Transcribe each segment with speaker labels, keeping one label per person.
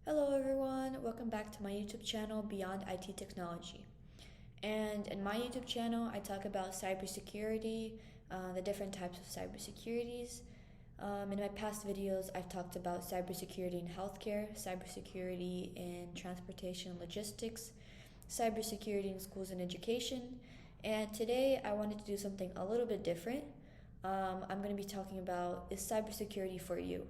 Speaker 1: Hello everyone, welcome back to my YouTube channel Beyond IT Technology. And in my YouTube channel, I talk about cybersecurity, the different types of cybersecurities. In my past videos, I've talked about cybersecurity in healthcare, cybersecurity in transportation and logistics, cybersecurity in schools and education. And today I wanted to do something a little bit different. I'm going to be talking about, is cybersecurity for you?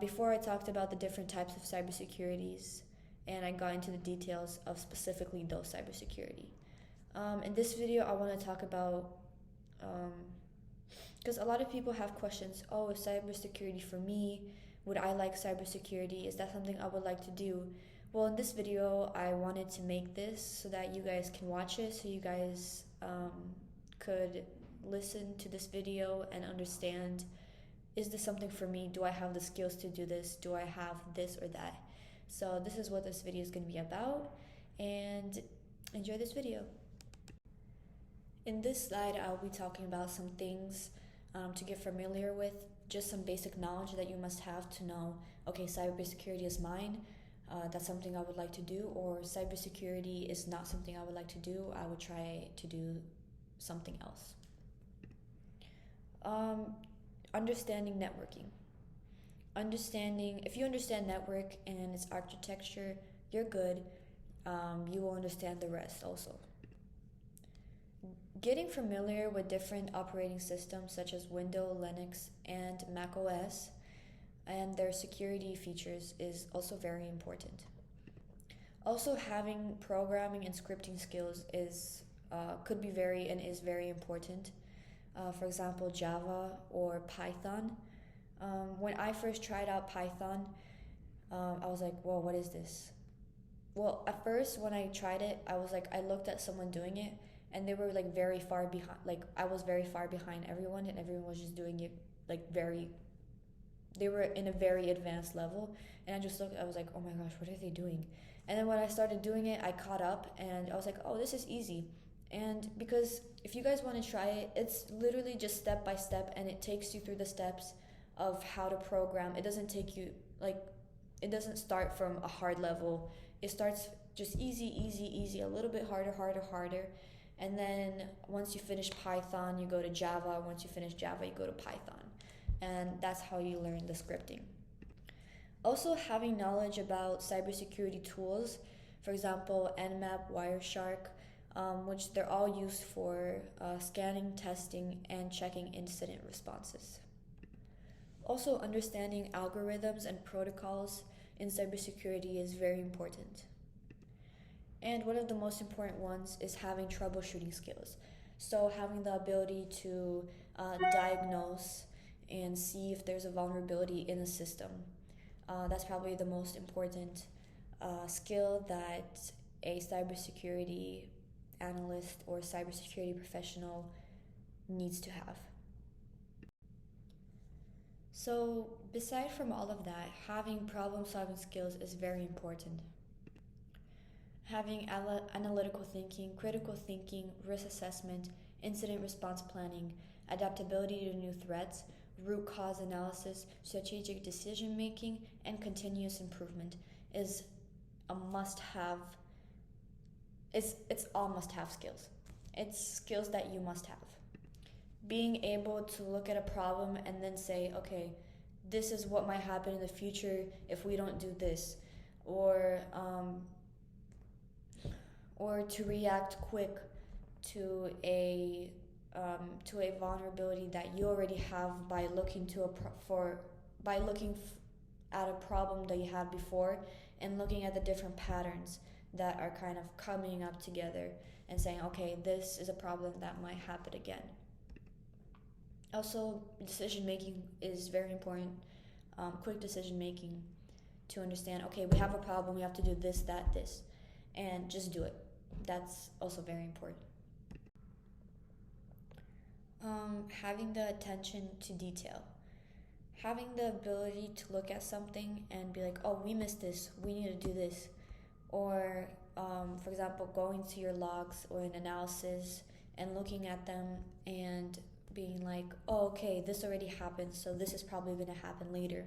Speaker 1: Before I talked about the different types of cybersecurities and I got into the details of specifically those cybersecurity. In this video, I want to talk about, because a lot of people have questions, oh, is cybersecurity for me? Would I like cybersecurity? Is that something I would like to do? Well, in this video, I wanted to make this so that you guys can watch it, so you guys could listen to this video and understand, is this something for me? Do I have the skills to do this? Do I have this or that? So this is what this video is going to be about, and enjoy this video. In this slide, I'll be talking about some things to get familiar with, just some basic knowledge that you must have to know, okay, cybersecurity is mine, that's something I would like to do, or cybersecurity is not something I would like to do, I would try to do something else. Understanding networking. If you understand network and its architecture, you're good. You will understand the rest also. Getting familiar with different operating systems such as Windows, Linux, and Mac OS and their security features is also very important. Also, having programming and scripting skills could be is very important. For example, Java or Python. When I first tried out Python, I was like, whoa, what is this? Well, at first when I tried it, I looked at someone doing it and they were like very far behind, like I was very far behind everyone and everyone was just doing it they were in a very advanced level, and I was like, oh my gosh, what are they doing? And then when I started doing it, I caught up and I was like, oh, this is easy. And because if you guys want to try it, it's literally just step by step and it takes you through the steps of how to program. It doesn't take you, it doesn't start from a hard level. It starts just easy, a little bit harder. And then once you finish Python, you go to Java. Once you finish Java, you go to Python. And that's how you learn the scripting. Also, having knowledge about cybersecurity tools, for example, Nmap, Wireshark, which they're all used for scanning, testing, and checking incident responses. Also, understanding algorithms and protocols in cybersecurity is very important. And one of the most important ones is having troubleshooting skills. So having the ability to diagnose and see if there's a vulnerability in the system. That's probably the most important skill that a cybersecurity analyst or cybersecurity professional needs to have. So beside from all of that, having problem-solving skills is very important. Having analytical thinking, critical thinking, risk assessment, incident response planning, adaptability to new threats, root cause analysis, strategic decision making, and continuous improvement is a must-have. It's all must-have skills. It's skills that you must have. Being able to look at a problem and then say, okay, this is what might happen in the future if we don't do this, or to react quick to a vulnerability that you already have by looking at a problem that you had before and looking at the different patterns that are kind of coming up together and saying, okay, this is a problem that might happen again. Also, decision making is very important. Quick decision making to understand, okay, we have a problem, we have to do this, that, this, and just do it. That's also very important. Having the attention to detail. Having the ability to look at something and be like, oh, we missed this, we need to do this. Or, for example, going to your logs or an analysis and looking at them and being like, oh, okay, this already happened, so this is probably going to happen later.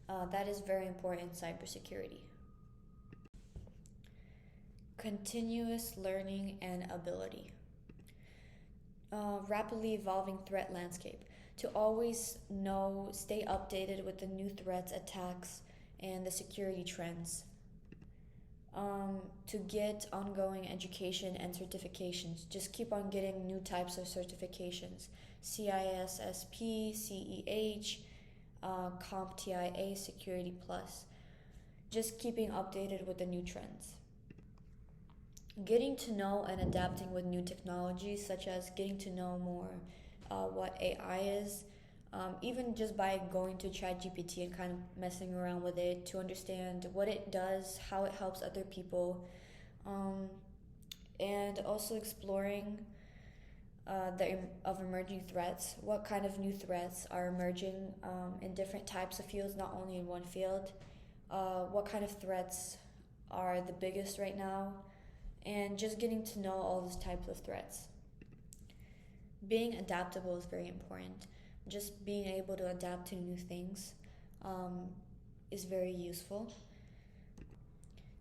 Speaker 1: That is very important in cybersecurity. Continuous learning and ability. Rapidly evolving threat landscape. To always know, stay updated with the new threats, attacks, and the security trends. To get ongoing education and certifications. Just keep on getting new types of certifications. CISSP, CEH, CompTIA, Security Plus. Just keeping updated with the new trends. Getting to know and adapting with new technologies, such as getting to know more what AI is, even just by going to ChatGPT and kind of messing around with it to understand what it does, how it helps other people, and also exploring of emerging threats. What kind of new threats are emerging in different types of fields, not only in one field? What kind of threats are the biggest right now? And just getting to know all these types of threats. Being adaptable is very important. Just being able to adapt to new things is very useful.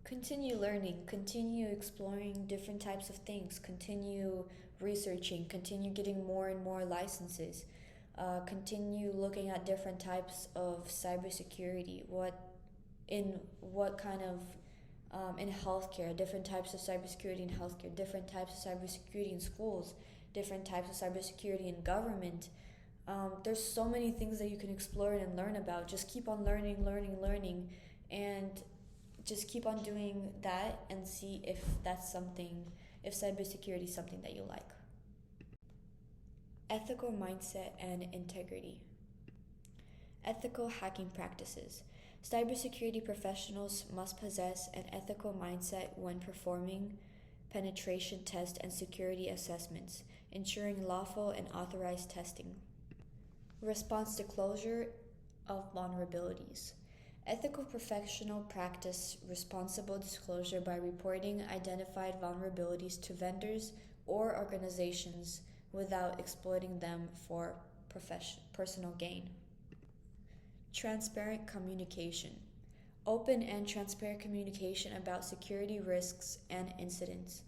Speaker 1: Continue learning, continue exploring different types of things, continue researching, continue getting more and more licenses, continue looking at different types of cybersecurity, in healthcare, different types of cybersecurity in healthcare, different types of cybersecurity in schools, different types of cybersecurity in government. There's so many things that you can explore and learn about. Just keep on learning, and just keep on doing that and see if cybersecurity is something that you like. Ethical mindset and integrity. Ethical hacking practices. Cybersecurity professionals must possess an ethical mindset when performing penetration tests and security assessments, ensuring lawful and authorized testing. Response to closure of vulnerabilities. Ethical professional practice responsible disclosure by reporting identified vulnerabilities to vendors or organizations without exploiting them for personal gain. Transparent communication. Open and transparent communication about security risks and incidents,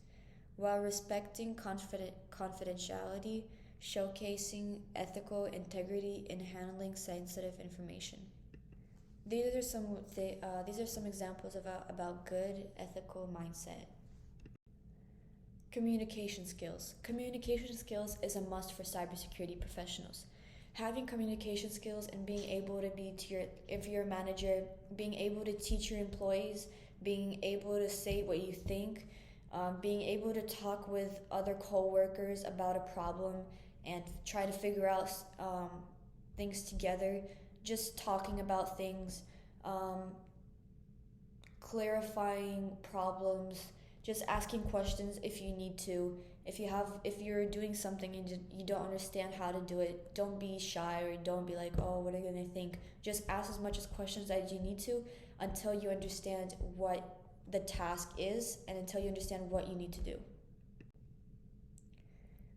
Speaker 1: while respecting confidentiality, showcasing ethical integrity in handling sensitive information. These are some examples about good ethical mindset. Communication skills. Communication skills is a must for cybersecurity professionals. Having communication skills and being able to if you're a manager, being able to teach your employees, being able to say what you think, being able to talk with other co-workers about a problem and try to figure out things together, just talking about things, clarifying problems, just asking questions if you need to. If you're doing something and you don't understand how to do it, don't be shy or don't be like, oh, what are you gonna think? Just ask as much as questions as you need to until you understand what the task is and until you understand what you need to do.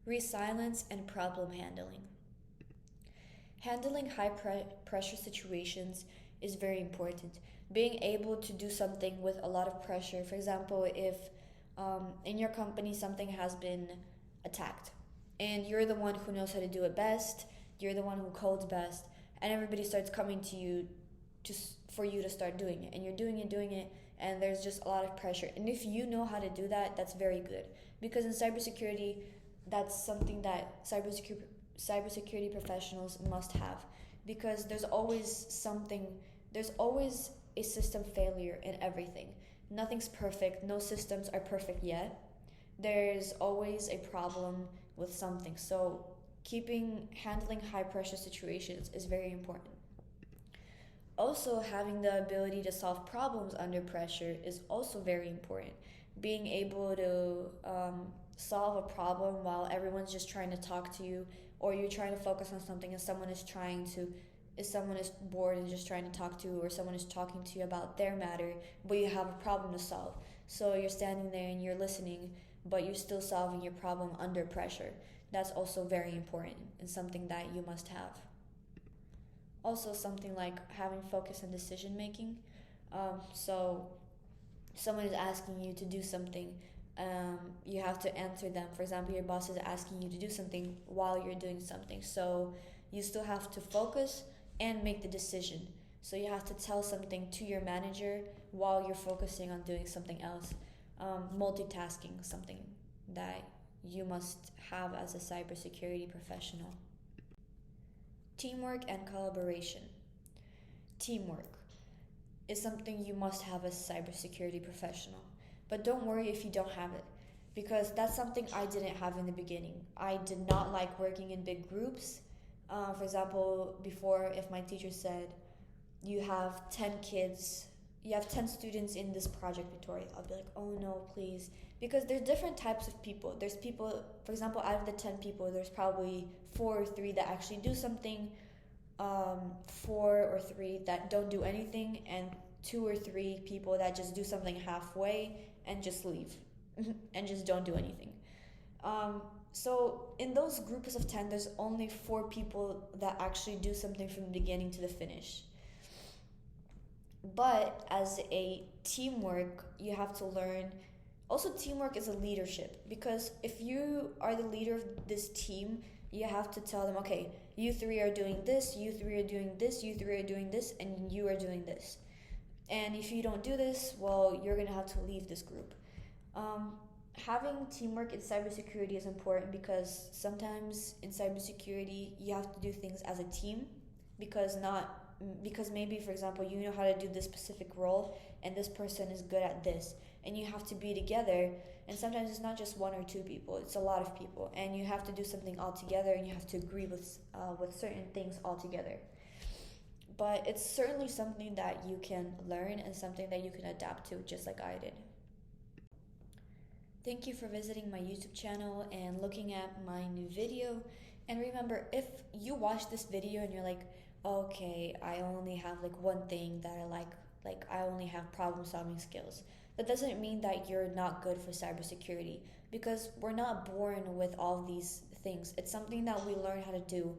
Speaker 1: Resilience and problem handling. Handling high pressure situations is very important. Being able to do something with a lot of pressure, for example, if in your company something has been attacked and you're the one who knows how to do it best, you're the one who codes best, and everybody starts coming to you for you to start doing it, and you're doing it, and there's just a lot of pressure. And if you know how to do that, that's very good, because in cybersecurity, that's something that cybersecurity professionals must have, because there's always a system failure in everything. Nothing's perfect. No systems are perfect yet. There's always a problem with something. So handling high pressure situations is very important. Also, having the ability to solve problems under pressure is also very important. Being able to solve a problem while everyone's just trying to talk to you, or you're trying to focus on something and someone is bored and just trying to talk to you, or someone is talking to you about their matter, but you have a problem to solve. So you're standing there and you're listening, but you're still solving your problem under pressure. That's also very important and something that you must have. Also, something like having focus and decision making. So, someone is asking you to do something, you have to answer them. For example, your boss is asking you to do something while you're doing something. So, you still have to focus and make the decision. So, you have to tell something to your manager while you're focusing on doing something else. Multitasking, something that you must have as a cybersecurity professional. Teamwork and collaboration. Teamwork is something you must have as a cybersecurity professional. But don't worry if you don't have it, because that's something I didn't have in the beginning. I did not like working in big groups. For example, before, if my teacher said, you have 10 kids, you have 10 students in this project, Victoria, I'll be like, oh no, please. Because there's different types of people. There's people, for example, out of the 10 people, there's probably 4 or 3 that actually do something, 4 or 3 that don't do anything, and 2 or 3 people that just do something halfway and just leave and just don't do anything. So in those groups of 10, there's only 4 people that actually do something from the beginning to the finish. But as a teamwork, you have to learn. Also, teamwork is a leadership, because if you are the leader of this team, you have to tell them, okay, you 3 are doing this, you 3 are doing this, you 3 are doing this, and you are doing this. And if you don't do this, well, you're going to have to leave this group. Having teamwork in cybersecurity is important, because sometimes in cybersecurity you have to do things as a team, because maybe, for example, you know how to do this specific role and this person is good at this, and you have to be together. And sometimes it's not just 1 or 2 people, it's a lot of people, and you have to do something all together, and you have to agree with certain things all together. But it's certainly something that you can learn and something that you can adapt to, just like I did. Thank you for visiting my YouTube channel and looking at my new video. And remember, if you watch this video and you're like, okay, I only have like one thing that I like I only have problem solving skills, that doesn't mean that you're not good for cybersecurity, because we're not born with all these things. It's something that we learn how to do.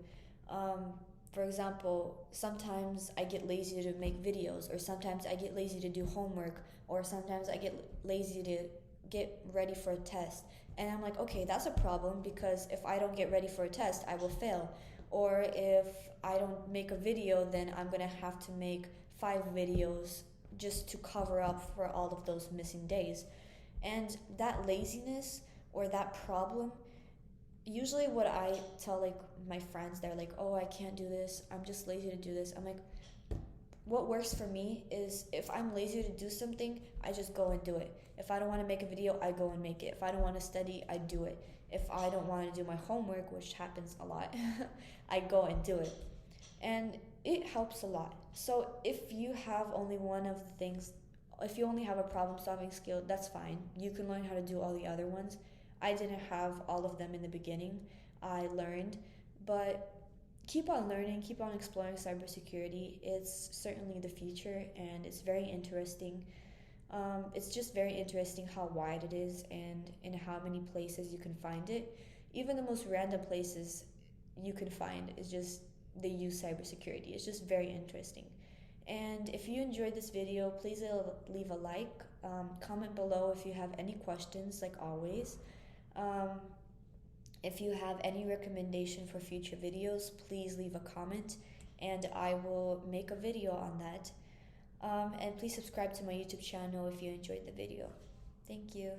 Speaker 1: For example, sometimes I get lazy to make videos, or sometimes I get lazy to do homework, or sometimes I get lazy to get ready for a test. And I'm like, okay, that's a problem, because if I don't get ready for a test, I will fail. Or if I don't make a video, then I'm gonna have to make 5 videos just to cover up for all of those missing days. And that laziness or that problem, usually what I tell like my friends, they're like, oh, I can't do this, I'm just lazy to do this. I'm like, what works for me is, if I'm lazy to do something, I just go and do it. If I don't want to make a video, I go and make it. If I don't want to study, I do it. If I don't want to do my homework, which happens a lot, I go and do it. And it helps a lot. So if you have only one of the things, if you only have a problem solving skill, that's fine. You can learn how to do all the other ones. I didn't have all of them in the beginning. I learned, but keep on learning, keep on exploring cybersecurity. It's certainly the future, and it's very interesting. It's just very interesting how wide it is, and in how many places you can find it. Even the most random places you can find is just, they use cybersecurity. It's just very interesting. And if you enjoyed this video, please leave a like. Comment below if you have any questions, like always. If you have any recommendation for future videos, please leave a comment and I will make a video on that. And please subscribe to my YouTube channel if you enjoyed the video. Thank you.